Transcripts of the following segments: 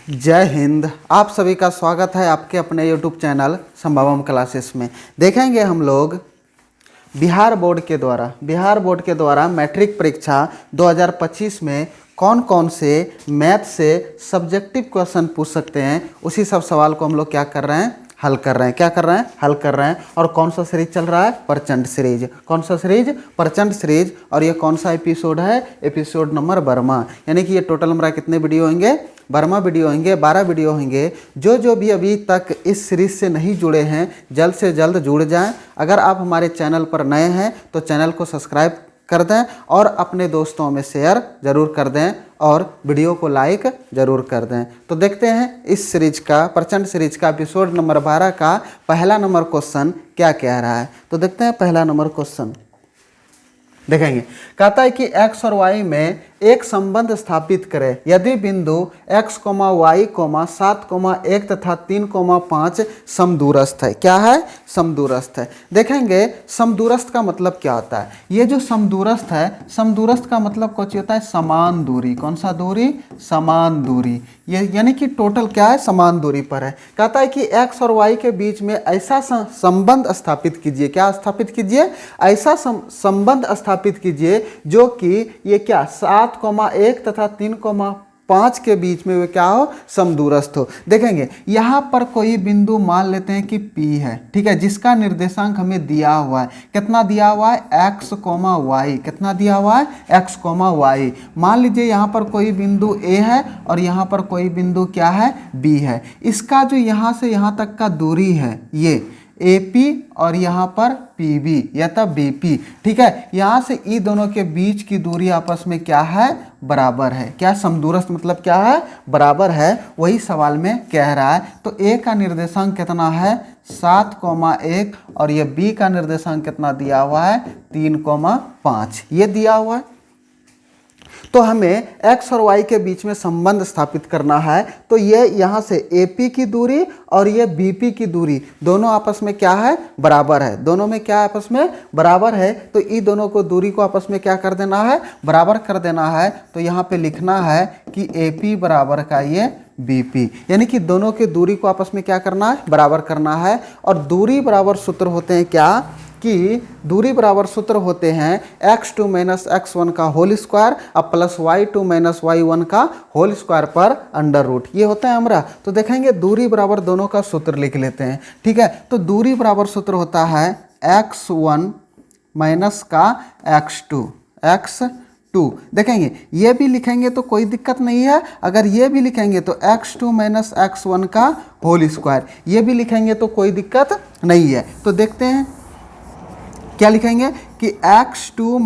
जय हिंद। आप सभी का स्वागत है आपके अपने YouTube चैनल संभवम क्लासेस में। देखेंगे हम लोग बिहार बोर्ड के द्वारा मैट्रिक परीक्षा 2025 में कौन कौन से मैथ से सब्जेक्टिव क्वेश्चन पूछ सकते हैं। उसी सब सवाल को हम लोग क्या कर रहे हैं, हल कर रहे हैं। हल कर रहे हैं। और कौन सा सीरीज चल रहा है, प्रचंड सीरीज। कौन सा सीरीज, प्रचंड सीरीज। और ये कौन सा एपिसोड है, एपिसोड नंबर 12। यानी कि ये टोटल हमारा कितने वीडियो होंगे, 12 वीडियो होंगे, 12 वीडियो होंगे। जो भी अभी तक इस सीरीज से नहीं जुड़े हैं जल्द से जल्द जुड़ जाएं। अगर आप हमारे चैनल पर नए हैं तो चैनल को सब्सक्राइब कर दें और अपने दोस्तों में शेयर ज़रूर कर दें और वीडियो को लाइक ज़रूर कर दें। तो देखते हैं इस सीरीज का, प्रचंड सीरीज का एपिसोड नंबर 12 का पहला नंबर क्वेश्चन क्या कह रहा है। तो देखते हैं पहला नंबर क्वेश्चन देखेंगे। कहता है कि x और y में एक संबंध स्थापित करें यदि बिंदु x, y, 7, 1 तथा 3, 5 समदूरस्थ है। क्या है, समदूरस्थ है। देखेंगे समदूरस्थ का मतलब क्या होता है। ये जो समदूरस्थ है, समदूरस्थ का मतलब कुछ होता है समान दूरी। कौन सा दूरी, समान दूरी। ये यानी कि टोटल क्या है, समान दूरी पर है। कहता है कि x और y के बीच में ऐसा संबंध स्थापित कीजिए। क्या स्थापित कीजिए, ऐसा संबंध स्थापित कीजिए जो कि ये क्या 7, 1 तथा 3, 5 के बीच में वे क्या हो, समदूरस्थ हो। देखेंगे यहाँ पर कोई बिंदु मान लेते हैं कि P है, ठीक है, जिसका निर्देशांक हमें दिया हुआ है। कितना दिया हुआ है, x, y। कितना दिया हुआ है, x, y। मान लीजिए यहाँ पर कोई बिंदु A है और यहाँ पर कोई बिंदु क्या है, B है। इसका जो यहाँ से यहाँ तक का दूरी है ये AP और यहाँ पर PB या तब BP, ठीक है। यहाँ से ई दोनों के बीच की दूरी आपस में क्या है, बराबर है। क्या समदूरस्थ मतलब क्या है, बराबर है। वही सवाल में कह रहा है। तो A का निर्देशांक कितना है, 7, 1 और ये B का निर्देशांक कितना दिया हुआ है, 3, 5 ये दिया हुआ है। तो हमें x और y के बीच में संबंध स्थापित करना है। तो ये यहाँ से AP की दूरी और ये BP की दूरी दोनों आपस में क्या है, बराबर है। दोनों में क्या आपस में बराबर है। तो ई दोनों को दूरी को आपस में क्या कर देना है, बराबर कर देना है। तो यहाँ पे लिखना है कि AP बराबर का ये BP, यानी कि दोनों की दूरी को आपस में क्या करना है, बराबर करना है। और दूरी बराबर सूत्र होते हैं क्या, कि दूरी बराबर सूत्र होते हैं x2 - x1 का होल स्क्वायर अब प्लस y2 - y1 का होल स्क्वायर पर अंडर रूट। ये होता है हमारा। तो देखेंगे दूरी बराबर दोनों का सूत्र लिख लेते हैं, ठीक है। तो दूरी बराबर सूत्र होता है x1 माइनस का x2। देखेंगे ये भी लिखेंगे तो कोई दिक्कत नहीं है। अगर ये भी लिखेंगे तो x2 - x1 का होल स्क्वायर, ये भी लिखेंगे तो कोई दिक्कत नहीं है। तो देखते हैं क्या लिखेंगे कि x2 -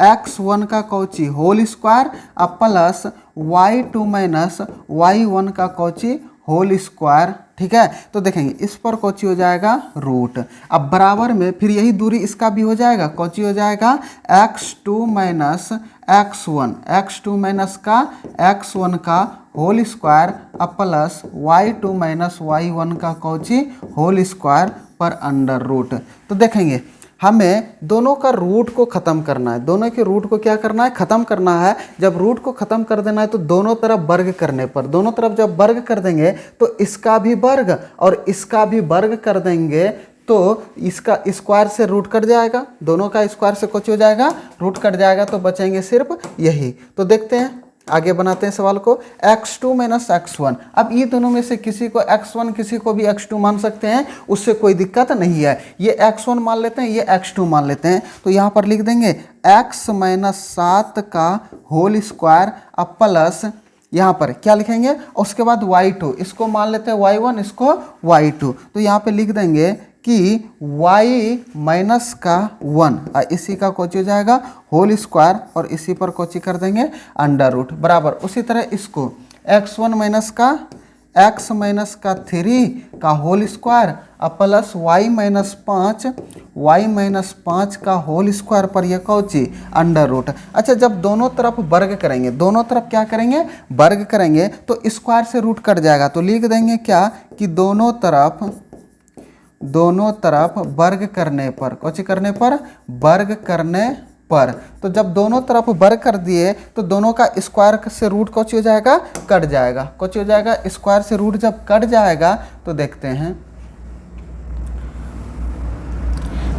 x1 का कौची होल स्क्वायर अब प्लस y2 - y1 का कौची होल स्क्वायर, ठीक है। तो देखेंगे इस पर कौची हो जाएगा, रूट। अब बराबर में फिर यही दूरी इसका भी हो जाएगा, कौची हो जाएगा x2 - x1 का होल स्क्वायर अब प्लस y2 - y1 का कौची होल स्क्वायर पर अंडर रूट। तो देखेंगे हमें दोनों का रूट को ख़त्म करना है। दोनों के रूट को क्या करना है, ख़त्म करना है। जब रूट को ख़त्म कर देना है तो दोनों तरफ वर्ग करने पर, दोनों तरफ जब वर्ग कर देंगे तो इसका भी वर्ग और इसका भी वर्ग कर देंगे तो इसका स्क्वायर से रूट कट जाएगा। दोनों का स्क्वायर से कुछ हो जाएगा, रूट कट जाएगा। तो बचेंगे सिर्फ यही। तो देखते हैं आगे बनाते हैं सवाल को। x2 - x1, अब ये दोनों में से किसी को x1 किसी को भी x2 मान सकते हैं, उससे कोई दिक्कत नहीं है। ये x1 मान लेते हैं, ये x2 मान लेते हैं। तो यहाँ पर लिख देंगे x - 7 का होल स्क्वायर अब प्लस यहाँ पर क्या लिखेंगे, उसके बाद y2, इसको मान लेते हैं y1, इसको y2। तो यहाँ पे लिख देंगे कि y माइनस का 1 इसी का कोची हो जाएगा होल स्क्वायर और इसी पर कोची कर देंगे अंडर रूट बराबर। उसी तरह इसको x1 माइनस का 3 का होल स्क्वायर अब प्लस y -5 का होल स्क्वायर पर यह कौची अंडर रूट। अच्छा, जब दोनों तरफ वर्ग करेंगे, दोनों तरफ क्या करेंगे, वर्ग करेंगे तो स्क्वायर से रूट कट जाएगा। तो लिख देंगे क्या कि दोनों तरफ वर्ग करने पर, कौची करने पर, वर्ग करने पर। तो जब दोनों तरफ वर्ग कर दिए तो दोनों का स्क्वायर से रूट कौची हो जाएगा, कट जाएगा। कौची हो जाएगा, स्क्वायर से रूट जब कट जाएगा तो देखते हैं,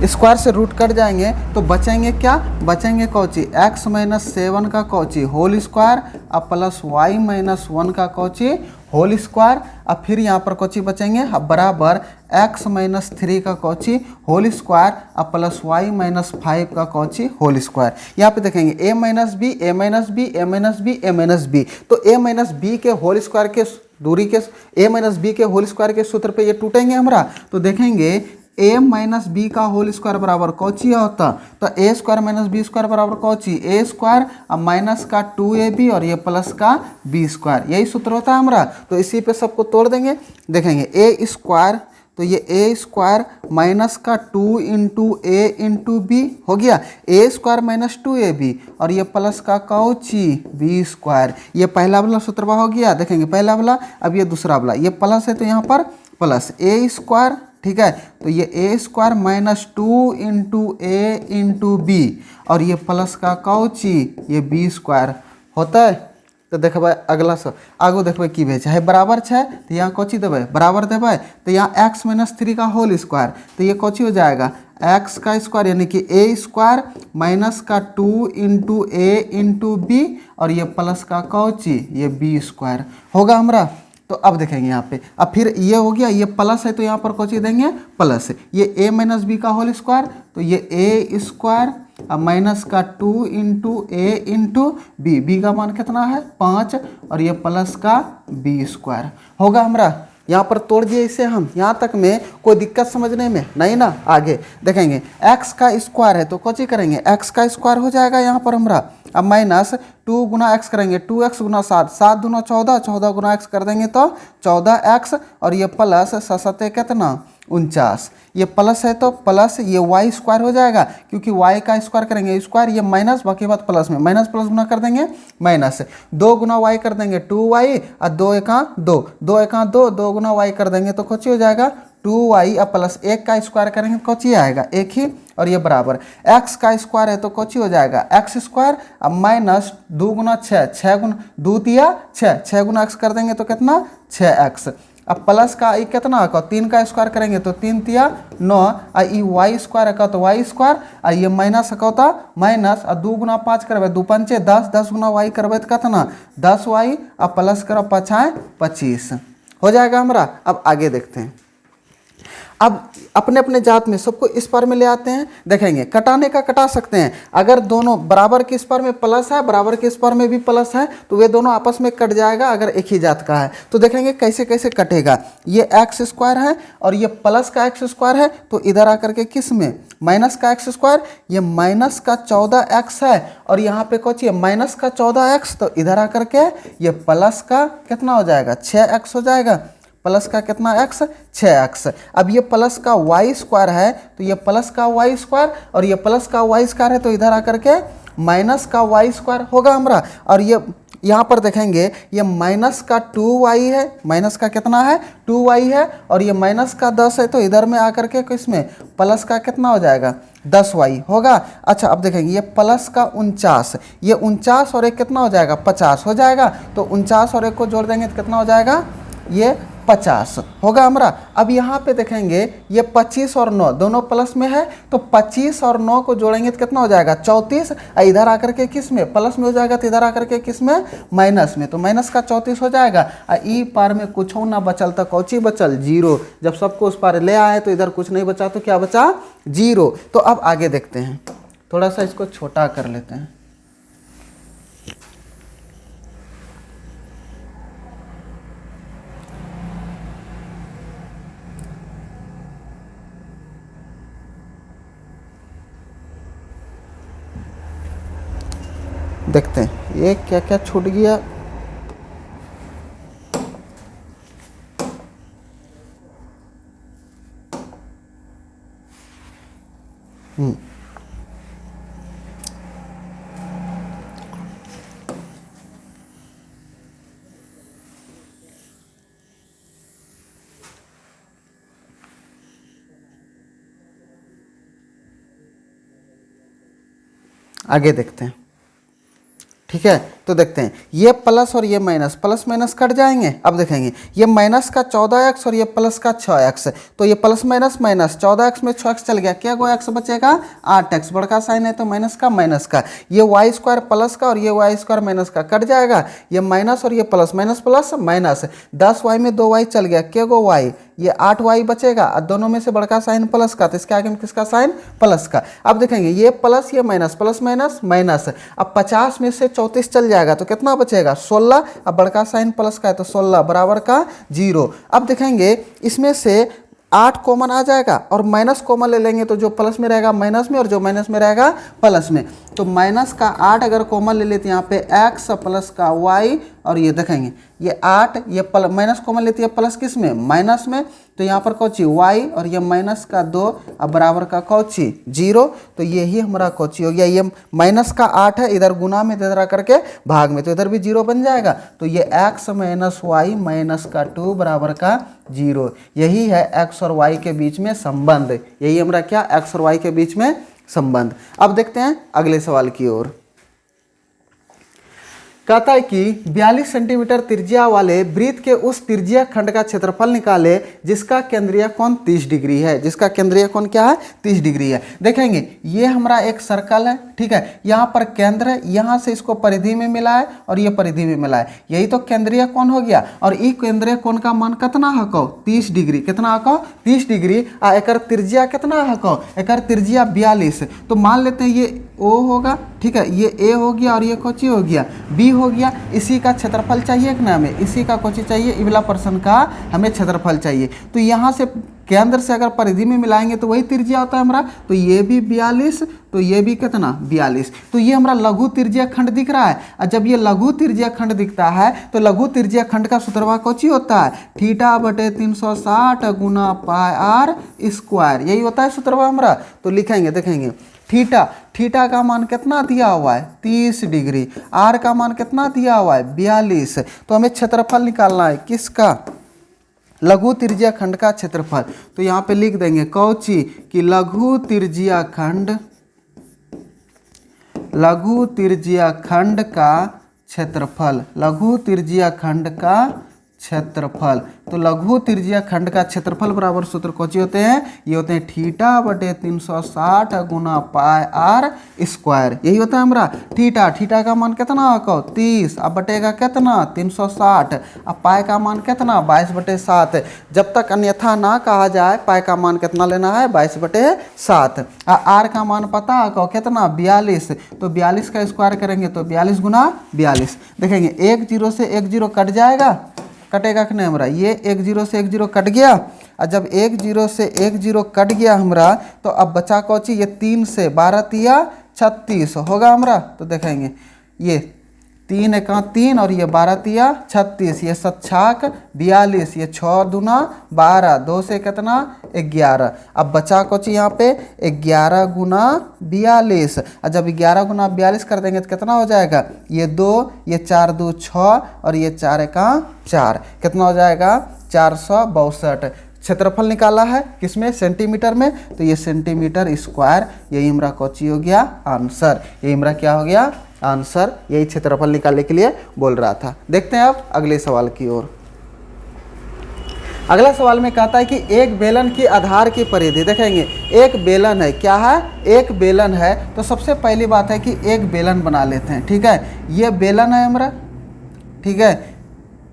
स्क्वायर से रूट कट जाएंगे तो बचेंगे क्या, बचेंगे कौची, x माइनस 7 का कौची होल स्क्वायर अब प्लस y माइनस 1 का कौची होल स्क्वायर। अब फिर यहाँ पर कौची बचेंगे, अब बराबर x माइनस 3 का कौची होल स्क्वायर अब प्लस y माइनस 5 का कौची होल स्क्वायर। यहाँ पे देखेंगे a minus B, a minus B, a minus B, a minus B, तो a माइनस बी के होल स्क्वायर के दूरी के a माइनस बी के होल स्क्वायर के सूत्र पे ये टूटेंगे हमारा। तो देखेंगे a माइनस बी का होल स्क्वायर बराबर कौची होता, तो A square minus B square बराबर कौची ए स्क्वायर अब माइनस का 2ab और ये प्लस का बी स्क्वायर, यही सूत्र होता है हमारा। तो इसी पे सबको तोड़ देंगे, देखेंगे ए स्क्वायर, तो ये ए स्क्वायर माइनस का 2 इंटू ए इंटू बी हो गया, ए स्क्वायर माइनस 2ab और ये प्लस का कौची बी स्क्वायर, ये पहला वाला सूत्र हो गया। देखेंगे पहला वाला, अब ये दूसरा वाला, ये प्लस है तो यहाँ पर प्लस ए स्क्वायर, ठीक है, तो ये ए स्क्वायर माइनस 2 इंटू ए इंटू बी और ये प्लस का कौची ये बी स्क्वायर होता है। तो देखबै अगला सब आगू देखबै की भेज है, बराबर है तो यहाँ कौची देवे बराबर देवे, तो यहाँ x माइनस 3 का होल स्क्वायर, तो ये कौची हो जाएगा x का स्क्वायर यानी कि ए स्क्वायर माइनस का 2 इंटू ए इंटू बी और ये प्लस का कौची ये बी स्क्वायर होगा हमारा। तो अब देखेंगे यहाँ पे, अब फिर ये हो गया, ये प्लस है तो यहाँ पर कौची देंगे प्लस, ये a माइनस बी का होल स्क्वायर, तो ये a स्क्वायर अब माइनस का 2 इंटू ए इंटू बी, बी का मान कितना है 5 और ये प्लस का बी स्क्वायर होगा हमारा। यहाँ पर तोड़ दिए इसे हम, यहाँ तक में कोई दिक्कत समझने में नहीं ना। आगे देखेंगे x का स्क्वायर है तो कौची करेंगे, x का स्क्वायर हो जाएगा यहाँ पर हमारा, अब माइनस 2 गुना x करेंगे 2x गुना 7, 7 दूना 14, 14 गुना x कर देंगे तो 14x और ये प्लस 7 कितना 49, ये प्लस है तो प्लस ये y स्क्वायर हो जाएगा, क्योंकि y का स्क्वायर करेंगे स्क्वायर, ये माइनस बाकी बात प्लस में, माइनस प्लस गुना कर देंगे माइनस, 2 गुना y कर देंगे 2y और 2 एका 2, 2 एका 2, 2 गुना y कर देंगे तो कौची हो जाएगा 2y और प्लस 1 का स्क्वायर करेंगे कौची आएगा 1 ही और ये बराबर x का स्क्वायर है तो कौची हो जाएगा x स्क्वायर अब माइनस 2 गुना 6, 6 गुना 2 तिया 6, 6 गुना x कर देंगे तो कितना 6x, अब प्लस का ये कितना का 3 का स्क्वायर करेंगे तो 3 तिया 9 और ये वाई स्क्वायर का तो वाई स्क्वायर और ये माइनस का होता माइनस और 2 गुना 5 करबे 2 पंचे 10, 10 गुना वाई करबे तो कितना 10y और प्लस करो 5 25 हो जाएगा हमारा। अब आगे देखते हैं, अब अपने अपने जात में सबको इस पार में ले आते हैं, देखेंगे कटाने का कटा सकते हैं, अगर दोनों बराबर के इस पार में प्लस है बराबर के इस पार में भी प्लस है तो वे दोनों आपस में कट जाएगा अगर एक ही जात का है। तो देखेंगे कैसे कैसे कटेगा, ये एक्स स्क्वायर है और ये प्लस का एक्स स्क्वायर है तो इधर आकर के किस में माइनस का एक्स स्क्वायर, ये माइनस का 14x है और यहाँ पे कौन है माइनस का 14x, तो इधर आकर के ये प्लस का कितना हो जाएगा 6x हो जाएगा, प्लस का कितना x 6x। अब ये प्लस का y स्क्वायर है तो ये प्लस का y स्क्वायर और ये प्लस का y स्क्वायर है तो इधर आकर के माइनस का y स्क्वायर होगा हमारा। और ये यहाँ पर देखेंगे ये माइनस का 2y है, माइनस का कितना है 2y है और ये माइनस का 10 है तो इधर में आकर के किसमें प्लस का कितना हो जाएगा 10y होगा। अच्छा अब देखेंगे ये प्लस का 49, ये 49 और एक कितना हो जाएगा 50 हो जाएगा, तो 49 और एक को जोड़ देंगे तो कितना हो जाएगा ये 50 होगा हमारा। अब यहाँ पे देखेंगे ये 25 और 9 दोनों प्लस में है तो 25 और 9 को जोड़ेंगे तो कितना हो जाएगा 34, इधर आकर के किस में प्लस में हो जाएगा तो इधर आकर के किस में माइनस में, तो माइनस का 34 हो जाएगा। ई पार में कुछ ना बचल तो कौची बचल 0, जब सबको उस पार ले आए तो इधर कुछ नहीं बचा तो क्या बचा 0। तो अब आगे देखते हैं, थोड़ा सा इसको छोटा कर लेते हैं। देखते हैं ये क्या क्या छूट गया। आगे देखते हैं। ठीक है, तो देखते हैं ये प्लस और ये माइनस, प्लस माइनस कट जाएंगे। अब देखेंगे ये माइनस का 14x और ये प्लस का 6x, तो ये प्लस माइनस माइनस 14x में 6x चल गया, क्या गो x बचेगा 8x, बड़का साइन है तो माइनस का, ये वाई स्क्वायर प्लस का और ये वाई स्क्वायर माइनस का कट जाएगा, ये माइनस और ये plus, minus plus minus, 10y में 2y चल गया, क्या गो y, ये 8y बचेगा और दोनों में से बड़का साइन प्लस का, तो इसके आगे में किसका साइन प्लस का। अब देखेंगे ये प्लस ये माइनस, प्लस माइनस माइनस, अब 50 में से 34 चल जाएगा तो कितना बचेगा 16, अब बड़का साइन प्लस का है तो 16 बराबर का 0। अब देखेंगे इसमें से 8 कॉमन आ जाएगा और माइनस कॉमन ले लेंगे तो जो प्लस में रहेगा माइनस में और जो माइनस में रहेगा प्लस में, तो माइनस का 8 अगर कॉमन ले लेते हैं यहाँ पे x प्लस का y, और ये देखेंगे ये 8 ये माइनस कॉमन लेती है प्लस किस में माइनस में, तो यहाँ पर कौची y और ये माइनस का 2 अब बराबर का कौची 0, तो यही हमारा कौची हो गया, ये माइनस का 8 है इधर गुना में इधर करके भाग में, तो इधर भी 0 बन जाएगा, तो ये x माइनस वाई माइनस का 2 बराबर का 0, यही है x और y के बीच में संबंध, यही हमारा क्या x और y के बीच में संबंध। अब देखते हैं अगले सवाल की ओर। कहता है कि 42 सेंटीमीटर त्रिज्या वाले वृत्त के उस त्रिज्या खंड का क्षेत्रफल निकाले जिसका केंद्रीय कोण 30 डिग्री है, जिसका केंद्रीय कोण क्या है 30 डिग्री है। देखेंगे ये हमारा एक सर्कल है, ठीक है, यहाँ पर केंद्र है, यहाँ से इसको परिधि में मिला है और ये परिधि में मिला है, यही तो केंद्रीय कोण हो गया, और ई केंद्रीय कोण का मान कितना हको 30 डिग्री, कितना हको 30 डिग्री, आ एकर त्रिज्या कितना हको, एकर त्रिज्या 42, तो मान लेते हैं ये O होगा, ठीक है, ये A हो गया और ये कोची हो गया B हो गया, इसी का क्षेत्रफल चाहिए कि ना हमें, इसी का कोची चाहिए इवला पर्सन का हमें क्षेत्रफल चाहिए, तो यहाँ से केंद्र से अगर परिधि में मिलाएंगे तो वही त्रिज्या होता है हमारा, तो ये भी 42, तो ये भी कितना 42, तो ये हमारा लघु त्रिज्या खंड दिख रहा है, और जब ये लघु त्रिज्या खंड दिखता है तो लघु त्रिज्या खंड का सूत्रवा कोची होता है थीटा बटे 360 गुना पाई आर स्क्वायर, यही होता है सूत्रवा हमारा, तो लिखेंगे देखेंगे थीटा का मान कितना दिया हुआ है 30 डिग्री, आर का मान कितना दिया हुआ है 42, तो हमें क्षेत्रफल निकालना है किसका लघु त्रिज्या खंड का क्षेत्रफल, तो यहाँ पे लिख देंगे कौची कि लघु त्रिज्या खंड का क्षेत्रफल, लघु त्रिज्या खंड का क्षेत्रफल, तो लघु त्रिज्या खंड का क्षेत्रफल बराबर सूत्र कौची होते हैं, ये होते हैं थीटा बटे 360 गुना पाई आर स्क्वायर, यही होता है हमारा थीटा का मान कितना होगा 30, अब बटेगा कितना 360, अब पाई का मान कितना 22/7, जब तक अन्यथा ना कहा जाए पाई का मान कितना लेना है 22/7, आर का मान पता होगा कितना 42, तो 42 का स्क्वायर करेंगे तो 42 गुना 42, देखेंगे 1 0 से 1 0 कट जाएगा, कटेगा कि नहीं हमारा, ये 1 0 से 1 0 कट गया, और जब 1 0 से 1 0 कट गया हमारा तो अब बचा कौची ये 3 से 12 तिया 36 होगा हमारा, तो देखेंगे ये 3 एका 3 और ये 12 तिया 36, ये 7 छाक 42, ये 6 दूना 12, 2 से कितना 11, अब बचा कौची यहाँ पे 11 गुना 42, और जब 11 गुना 42 कर देंगे तो कितना हो जाएगा ये 2, ये 4 2 6 और ये 4 एका 4, कितना हो जाएगा 462। क्षेत्रफल निकाला है किसमें सेंटीमीटर में, तो ये सेंटीमीटर स्क्वायर, यही हमारा कौची हो गया आंसर, यही हमारा क्या हो गया आंसर, यही क्षेत्रफल निकालने के लिए बोल रहा था। देखते हैं अब अगले सवाल की ओर। अगला सवाल में कहता है कि एक बेलन की आधार की परिधि, देखेंगे एक बेलन है, क्या है एक बेलन है, तो सबसे पहली बात है कि एक बेलन बना लेते हैं, ठीक है, ये बेलन है हमारा, ठीक है,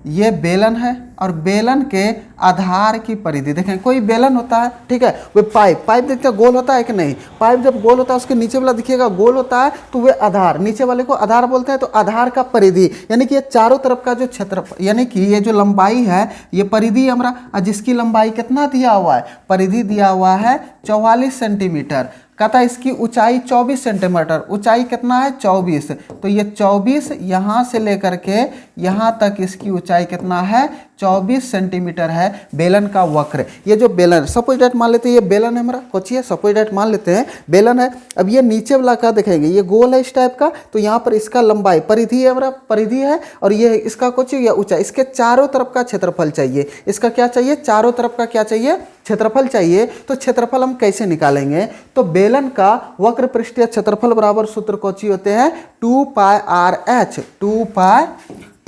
ये बेलन है और बेलन के आधार की परिधि, देखें कोई बेलन होता है, ठीक है, वो पाइप देखते हैं गोल होता है कि नहीं, पाइप जब गोल होता है उसके नीचे वाला दिखिएगा गोल होता है, तो वे आधार, नीचे वाले को आधार बोलते हैं, तो आधार का परिधि यानी कि ये चारों तरफ का जो क्षेत्र, यानी कि ये जो लंबाई है ये परिधि हमारा, जिसकी लंबाई कितना दिया हुआ है, परिधि दिया हुआ है 44 सेंटीमीटर, कहता है इसकी ऊंचाई 24 सेंटीमीटर, ऊंचाई कितना है 24, तो ये 24 यहाँ से लेकर के यहाँ तक इसकी ऊंचाई कितना है 24 सेंटीमीटर है बेलन का वक्र। ये जो बेलन सपोज डेट मान लेते हैं, ये बेलन है हमारा, कुछ ये सपोज डेट मान लेते हैं बेलन है, अब ये नीचे वाला का देखेंगे ये गोल है इस टाइप का, तो यहाँ पर इसका लंबाई परिधि है हमारा, परिधि है, और ये इसका कुछ या ऊंचाई, इसके चारों तरफ का क्षेत्रफल चाहिए, इसका क्या चाहिए चारों तरफ का क्या चाहिए क्षेत्रफल चाहिए तो क्षेत्रफल हम कैसे निकालेंगे? तो बेलन का वक्र पृष्ठीय क्षेत्रफल बराबर सूत्र कौची होते हैं? 2πr/h।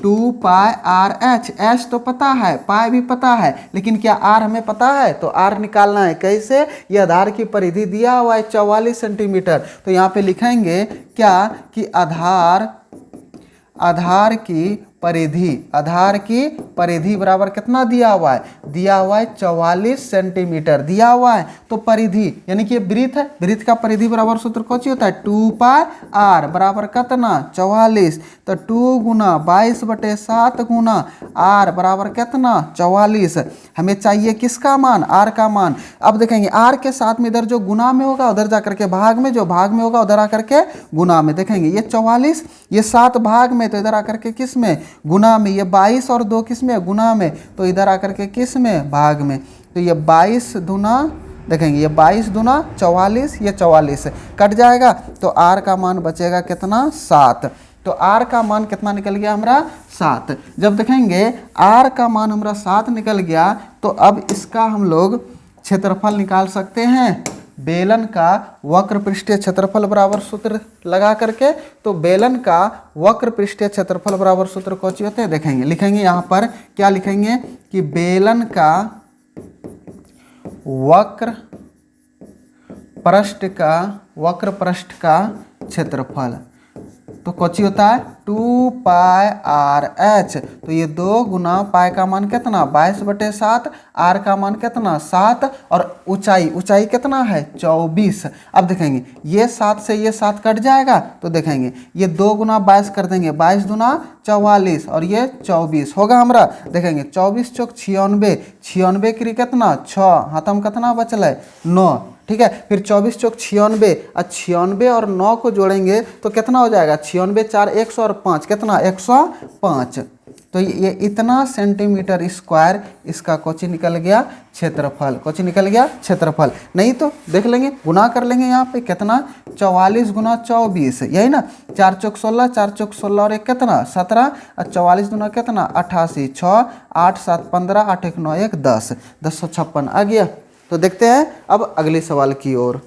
2πr/h। h तो पता है, पाई भी पता है, लेकिन क्या r हमें पता है? तो r निकालना है। कैसे? ये आधार की परिधि दिया हुआ है 44 सेंटीमीटर। तो यहाँ पे लिखेंगे क्या कि आधार की परिधि बराबर कितना दिया हुआ है? दिया हुआ है 44 सेंटीमीटर दिया हुआ है। तो परिधि यानी कि वृत्त है, वृत्त का परिधि बराबर सूत्र कौन सी होता है? 2πr बराबर कितना? 44। तो 2 गुना 22/7 गुना r बराबर कितना? 44। हमें चाहिए किसका मान? r का मान। अब देखेंगे r के साथ में इधर जो गुना में होगा उधर जाकर के भाग में, जो भाग में होगा उधर आकर के गुना में। देखेंगे ये 44, ये 7 भाग में, तो इधर आकर के किस में? गुना में। ये 22 और 2 किस में? गुना में। तो इधर आकर के किस में? भाग में। तो ये 22 दूना, देखेंगे ये 22 दूना 44, ये 44 कट जाएगा। तो r का मान बचेगा कितना? 7। तो r का मान कितना निकल गया हमारा? 7। जब देखेंगे r का मान हमारा 7 निकल गया, तो अब इसका हम लोग क्षेत्रफल निकाल सकते हैं। बेलन का वक्र पृष्ठीय क्षेत्रफल बराबर सूत्र लगा करके। तो बेलन का वक्र पृष्ठीय क्षेत्रफल बराबर सूत्र कौन सी होते हैं? देखेंगे, लिखेंगे यहाँ पर क्या लिखेंगे कि बेलन का वक्र पृष्ठ का क्षेत्रफल तो कौची होता है? 2πr/h। तो ये 2 गुना पाई का मान कितना? 22/7, r का मान कितना? 7, और ऊंचाई कितना है? 24। अब देखेंगे ये 7 से ये 7 कट जाएगा। तो देखेंगे ये 2 गुना 22 कर देंगे, 22 दूना 44 और ये 24 होगा हमारा। देखेंगे 24 चौक 96, 96 की कितना? 6, हाथम कितना बचल है? 9। ठीक है, फिर 24 चौक 96, 96 और 9 को जोड़ेंगे तो कितना हो जाएगा? 96 4 100 और 5 कितना? 105। तो ये इतना सेंटीमीटर स्क्वायर इसका कोची निकल गया? क्षेत्रफल। कोची निकल गया? क्षेत्रफल। नहीं तो देख लेंगे, गुना कर लेंगे यहाँ पे कितना? 44 गुना 24, यही ना। 4 चौक 16, 4 चौक 16 और एक कितना? 17, और 44 गुना कितना? 88, 6 8 7 15, 8 1 9 1 10, 1056 आ गया। तो देखते हैं अब अगले सवाल की ओर।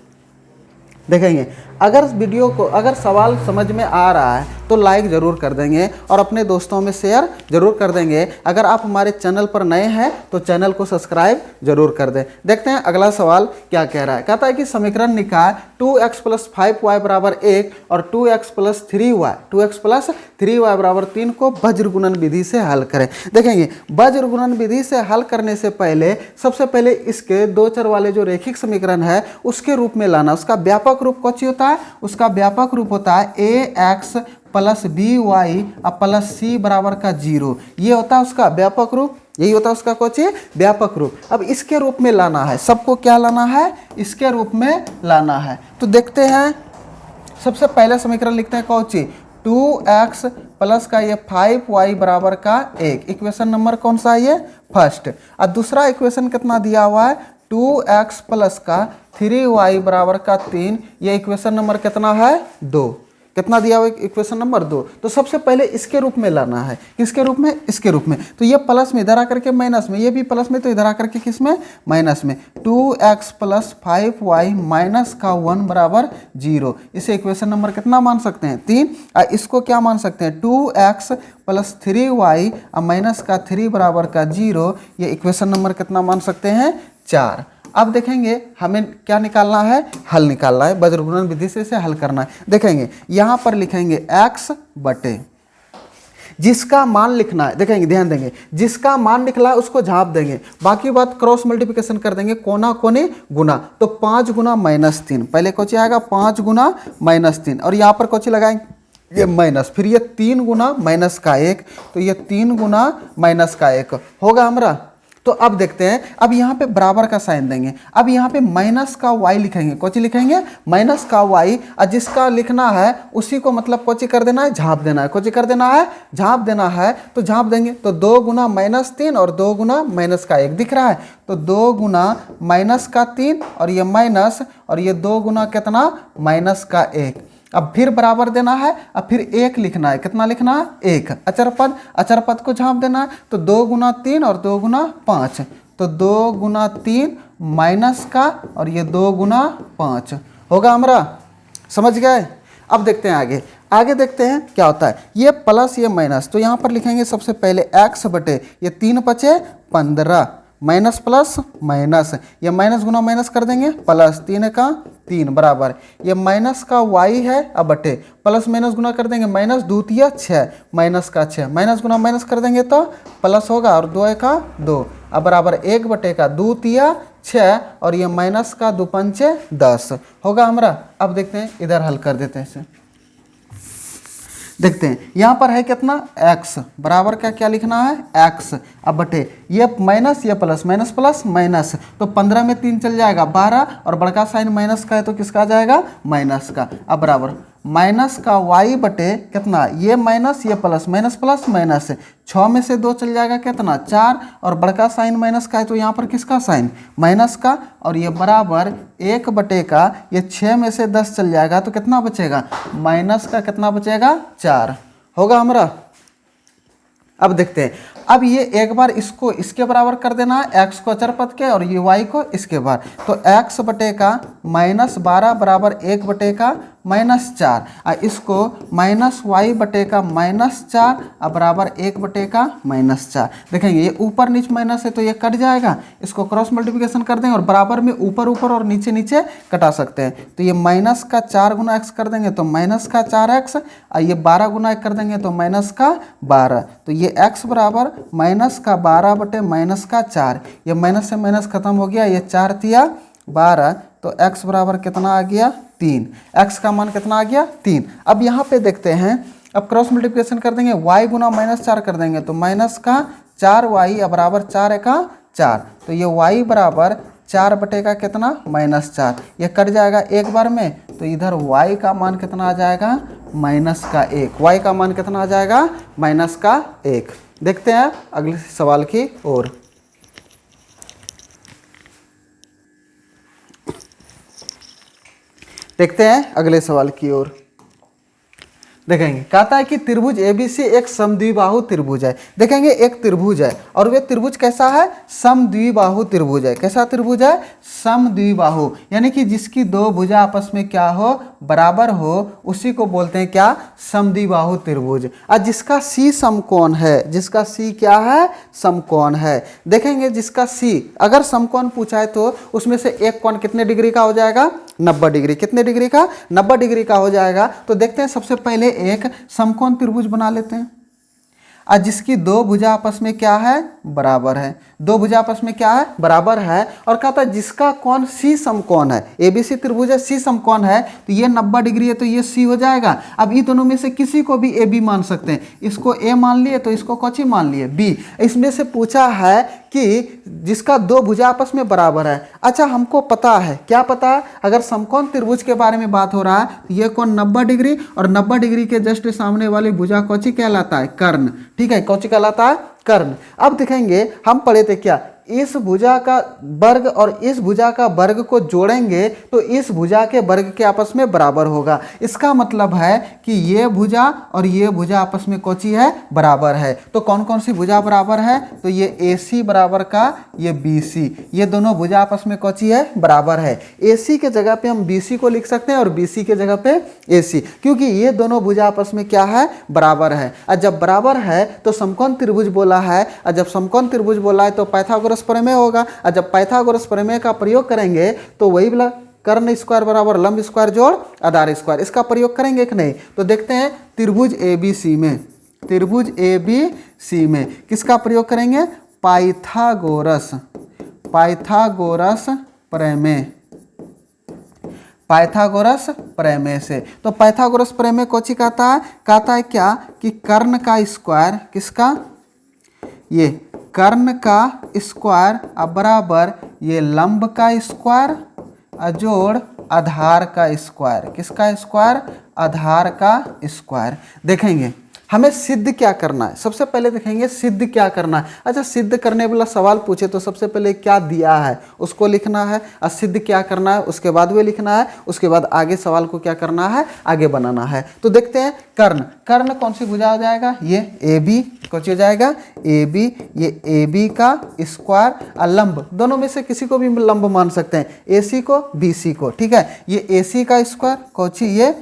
देखेंगे अगर वीडियो को, अगर सवाल समझ में आ रहा है तो लाइक ज़रूर कर देंगे और अपने दोस्तों में शेयर ज़रूर कर देंगे। अगर आप हमारे चैनल पर नए हैं तो चैनल को सब्सक्राइब जरूर कर दें। देखते हैं अगला सवाल क्या कह रहा है। कहता है कि समीकरण निकाय 2x + 5y = 1 और 2x + 3y = 3 को वज्र गुणन विधि से हल करें। देखेंगे वज्र गुणन विधि से हल करने से पहले सबसे पहले इसके 2 चर वाले जो रेखिक समीकरण है उसके रूप में लाना। उसका व्यापक रूप कौन सी होता है? उसका व्यापक रूप होता है ax + by + c = 0। ये होता है उसका व्यापक रूप, यही होता है उसका कौन सी? व्यापक रूप। अब इसके रूप में लाना है, सबको क्या लाना है? इसके रूप में लाना है। तो देखते हैं, सबसे पहले समीकरण लिखते हैं कौन सी? 2x प्लस का ये 5y = 1। इक्वेशन नंबर कौन सा है? ये फर्स्ट। और दूसरा इक्वेशन कितना दिया हुआ है? 2x प्लस का 3y = 3। ये इक्वेशन नंबर कितना है? 2। कितना दिया हुआ? Equation number 2। तो सबसे पहले इसके रूप में लाना है। किसके रूप में? इसके रूप में। तो ये प्लस में, इधर आकर के माइनस में, ये भी प्लस में, तो इधर आकर के किस में? माइनस में। 2x + 5y - 1 = 0। इसे इक्वेशन नंबर कितना मान सकते हैं? 3। और इसको क्या मान सकते हैं? 2x + 3y - 3 = 0। ये इक्वेशन नंबर कितना मान सकते हैं? 4। अब देखेंगे हमें क्या निकालना है? हल निकालना है। वज्र गुणन विधि से इसे हल करना है। देखेंगे यहाँ पर लिखेंगे x बटे जिसका मान लिखना है। देखेंगे, ध्यान देंगे, जिसका मान निकला है उसको झाँप देंगे, बाकी बात क्रॉस मल्टीप्लिकेशन कर देंगे, कोना कोने गुना। तो 5 गुना -3, पहले कोची आएगा 5 गुना -3, और यहाँ पर कोची लगाएंगे ये माइनस, फिर ये 3 गुना -1, तो ये 3 गुना -1 होगा हमारा। तो अब देखते हैं, अब यहाँ पे बराबर का साइन देंगे। अब यहाँ पे माइनस का y लिखेंगे। कोची लिखेंगे? माइनस का y। और जिसका लिखना है उसी को मतलब कोची कर देना है? झाँप देना है। कोची कर देना है? झाँप देना है। तो झाँप देंगे तो 2 गुना -3 और 2 गुना -1 दिख रहा है। तो 2 गुना -3 और ये माइनस, और ये 2 गुना कितना? -1। अब फिर बराबर देना है, अब फिर 1 लिखना है। कितना लिखना है? 1। अचर पद को झाँप देना है। तो 2 गुना 3 और 2 गुना 5, तो 2 गुना 3 माइनस का, और ये 2 गुना 5 होगा हमारा। समझ गए। अब देखते हैं आगे, आगे देखते हैं क्या होता है। ये प्लस ये माइनस, तो यहाँ पर लिखेंगे सबसे पहले x बटे ये 3 पचे 15 माइनस प्लस माइनस, ये माइनस गुना माइनस कर देंगे प्लस 3 का 3 बराबर ये माइनस का y है अब बटे प्लस माइनस गुना कर देंगे माइनस 2 तिया 6 माइनस का 6 माइनस गुना माइनस कर देंगे तो प्लस होगा और 2 का 2 अब बराबर 1 बटे का 2 तिया 6 और ये माइनस का 2 पंचे 10 होगा हमारा। अब देखते हैं इधर हल कर देते हैं इसे। देखते हैं यहाँ पर है कितना x बराबर का क्या लिखना है x अब बटे ये माइनस ये प्लस माइनस प्लस माइनस, तो 15 में 3 चल जाएगा 12 और बड़का साइन माइनस का है तो किसका आ जाएगा माइनस का। अब बराबर माइनस का y बटे कितना ये माइनस ये प्लस माइनस प्लस माइनस 6 में से 2 चल जाएगा कितना 4 और बड़का साइन माइनस का है तो यहाँ पर किसका साइन माइनस का, और ये बराबर 1 बटे का ये 6 में से 10 चल जाएगा तो कितना बचेगा माइनस का कितना बचेगा 4 होगा हमारा। अब देखते हैं, अब ये एक बार इसको इसके बराबर कर देना है x को अचर पद के और ये y को इसके बार, तो x बटे का -12 बराबर 1 बटे का -4 और इसको -y बटे का -4 और बराबर 1 बटे का -4। देखेंगे ये ऊपर नीचे माइनस है तो ये कट जाएगा, इसको क्रॉस मल्टीप्लिकेशन कर देंगे और बराबर में ऊपर ऊपर और नीचे नीचे कटा सकते हैं। तो ये माइनस का 4 गुना x कर देंगे तो माइनस का 4x और ये 12 गुना 1 कर देंगे तो माइनस का 12, तो ये x बराबर माइनस का 12 बटे माइनस का 4, ये माइनस से माइनस खत्म हो गया, ये 4 तिया 12 तो x बराबर कितना आ गया 3, x का मान कितना आ गया 3। अब यहाँ पे देखते हैं, अब क्रॉस मल्टीप्लिकेशन कर देंगे y गुना -4 कर देंगे तो माइनस का 4y बराबर 4 का 4, तो ये y बराबर 4 बटे का कितना -4, ये कट जाएगा एक बार में, तो इधर y का मान कितना आ जाएगा माइनस का 1, y का मान कितना आ जाएगा माइनस का 1। देखते हैं अगले सवाल की ओर। देखते हैं अगले सवाल की ओर। देखेंगे कहता है कि त्रिभुज एबीसी एक समद्विबाहु त्रिभुज है। देखेंगे एक त्रिभुज है और वे त्रिभुज कैसा है समद्विबाहु त्रिभुज है। कैसा त्रिभुज है समद्विबाहु, यानी कि जिसकी दो भुजा आपस में क्या हो बराबर हो उसी को बोलते हैं क्या समद्विबाहु त्रिभुज। और जिसका सी समकोण है, जिसका सी क्या है समकोण है। देखेंगे जिसका सी अगर समकोण पूछा है तो उसमें से एक कोण कितने डिग्री का हो जाएगा 90 डिग्री। कितने डिग्री का 90 डिग्री का हो जाएगा। तो देखते हैं सबसे पहले एक समकोण त्रिभुज बना लेते हैं और जिसकी दो भुजा आपस में क्या है बराबर है, दो भुजा आपस में क्या है बराबर है। और कहता है जिसका कोण सी समकोण है, एबीसी त्रिभुज है सी समकोण है तो ये 90 डिग्री है तो ये सी हो जाएगा। अब ये दोनों में से किसी को भी ए बी मान सकते हैं, इसको ए मान लिए तो इसको कौची मान लिए बी। इसमें से पूछा है कि जिसका दो भुजा आपस में बराबर है। अच्छा हमको पता है, क्या पता है, अगर समकोण त्रिभुज के बारे में बात हो रहा है तो ये कोण 90 डिग्री और 90 डिग्री के जस्ट सामने वाली भुजा कौची कहलाता है कर्ण। ठीक है कौची कहलाता है कर्ण। अब दिखेंगे हम पढ़े थे क्या इस भुजा का वर्ग और इस भुजा का वर्ग को जोड़ेंगे तो इस भुजा के वर्ग के आपस में बराबर होगा। इसका मतलब है कि ये भुजा और ये भुजा आपस में कौची है बराबर है। तो कौन कौन सी भुजा बराबर है, तो ये AC बराबर का ये BC, ये दोनों भुजा आपस में कौची है बराबर है। AC के जगह पे हम BC को लिख सकते हैं और BC के जगह पे AC, क्योंकि ये दोनों भुजा आपस में क्या है बराबर है। और जब बराबर है तो समकोण त्रिभुज बोला है, और जब समकोण त्रिभुज बोला है तो पाइथागोरस प्रमेय होगा। और जब पाइथागोरस प्रमेय का प्रयोग करेंगे तो वही वाला कर्ण स्क्वायर बराबर लंब स्क्वायर जोड़ आधार स्क्वायर, इसका प्रयोग करेंगे कि नहीं। तो देखते हैं त्रिभुज ABC में, त्रिभुज ABC में किसका प्रयोग करेंगे पाइथागोरस, पाइथागोरस प्रमेय, पाइथागोरस प्रमेय से। तो पाइथागोरस प्रमेय कौची कहता है क्या कि कर्ण का स्क्वायर, किसका ये कर्ण का स्क्वायर अब बराबर ये लंब का स्क्वायर अजोड़ आधार का स्क्वायर, किसका स्क्वायर आधार का स्क्वायर। देखेंगे हमें सिद्ध क्या करना है, सबसे पहले देखेंगे सिद्ध क्या करना है। अच्छा, सिद्ध करने वाला सवाल पूछे तो सबसे पहले क्या दिया है उसको लिखना है, और सिद्ध क्या करना है उसके बाद वो लिखना है, उसके बाद आगे सवाल को क्या करना है, आगे बनाना है। तो देखते हैं कर्ण, कर्ण कौन सी भुजा हो जाएगा, ये ए बी कौन सी हो जाएगा, ए बी, ये ए बी का स्क्वायर और लंब, दोनों में से किसी को भी लंब मान सकते हैं, ए सी को बी सी को, ठीक है। ये ए सी का स्क्वायर कौची, ये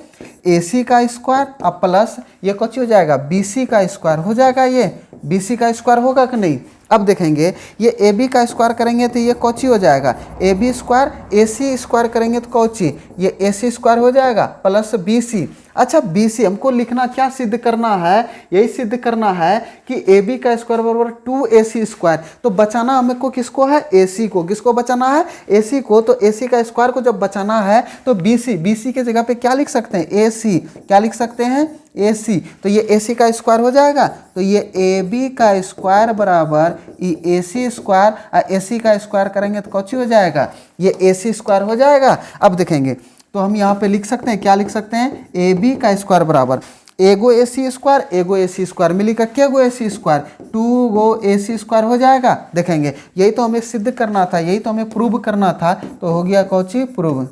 ए सी का स्क्वायर अब प्लस ये कौची हो जाएगा, बी सी का स्क्वायर हो जाएगा, ये बी सी का स्क्वायर होगा कि नहीं। अब देखेंगे ये ए बी का स्क्वायर करेंगे तो ये कौची हो जाएगा, A B square, A C square करेंगे तो कौची, ये ए सी स्क्वायर हो जाएगा प्लस बी सी। अच्छा, बी सी हमको लिखना, क्या सिद्ध करना है, यही सिद्ध करना है कि ए बी का स्क्वायर बराबर 2ac स्क्वायर। तो बचाना हमको किसको है, ए सी को, किसको बचाना है, ए सी को। तो ए सी का स्क्वायर को जब बचाना है तो बी सी के जगह पे क्या लिख सकते हैं, ए सी, क्या लिख सकते हैं, ए सी। तो ये ए सी का स्क्वायर हो जाएगा, तो ये ए बी का स्क्वायर बराबर ए सी स्क्वायर, और ए सी का स्क्वायर करेंगे तो कौची हो जाएगा, ये ए सी स्क्वायर हो जाएगा। अब देखेंगे तो हम यहाँ पे लिख सकते हैं, क्या लिख सकते हैं, ए बी का स्क्वायर बराबर एगो ए सी स्क्वायर, एगो ए सी स्क्वायर मिलेगा, क्या गो ए सी स्क्वायर, 2 गो ए सी स्क्वायर हो जाएगा। देखेंगे यही तो हमें सिद्ध करना था, यही तो हमें प्रूव करना था, तो हो गया कौची, प्रूव,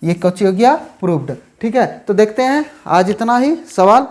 ये कौची हो गया, प्रूव्ड। ठीक है, तो देखते हैं आज इतना ही सवाल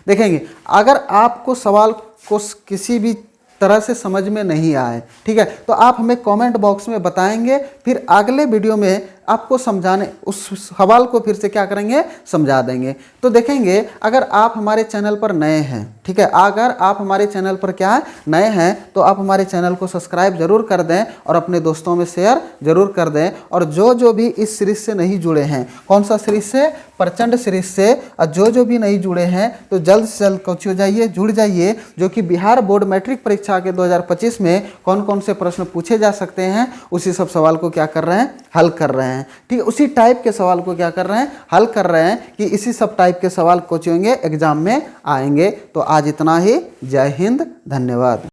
देखेंगे। अगर आपको सवाल को किसी भी तरह से समझ में नहीं आए, ठीक है, तो आप हमें कमेंट बॉक्स में बताएंगे, फिर अगले वीडियो में आपको समझाने, उस सवाल को फिर से क्या करेंगे, समझा देंगे। तो देखेंगे अगर आप हमारे चैनल पर नए हैं, ठीक है, अगर आप हमारे चैनल पर क्या है, नए हैं, तो आप हमारे चैनल को सब्सक्राइब जरूर कर दें और अपने दोस्तों में शेयर जरूर कर दें। और जो भी इस सीरीज से नहीं जुड़े हैं, कौन सा सीरीज से, प्रचंड सीरीज से, और जो भी नहीं जुड़े हैं तो जल्द से जल्द कौची हो जाइए, जुड़ जाइए, जो कि बिहार बोर्ड मैट्रिक परीक्षा के 2025 में कौन कौन से प्रश्न पूछे जा सकते हैं, उसी सब सवाल को क्या कर रहे हैं, हल कर रहे हैं। ठीक है, उसी टाइप के सवाल को क्या कर रहे हैं, हल कर रहे हैं, कि इसी सब टाइप के सवाल कोचिंग एग्जाम में आएंगे। तो आज इतना ही, जय हिंद, धन्यवाद।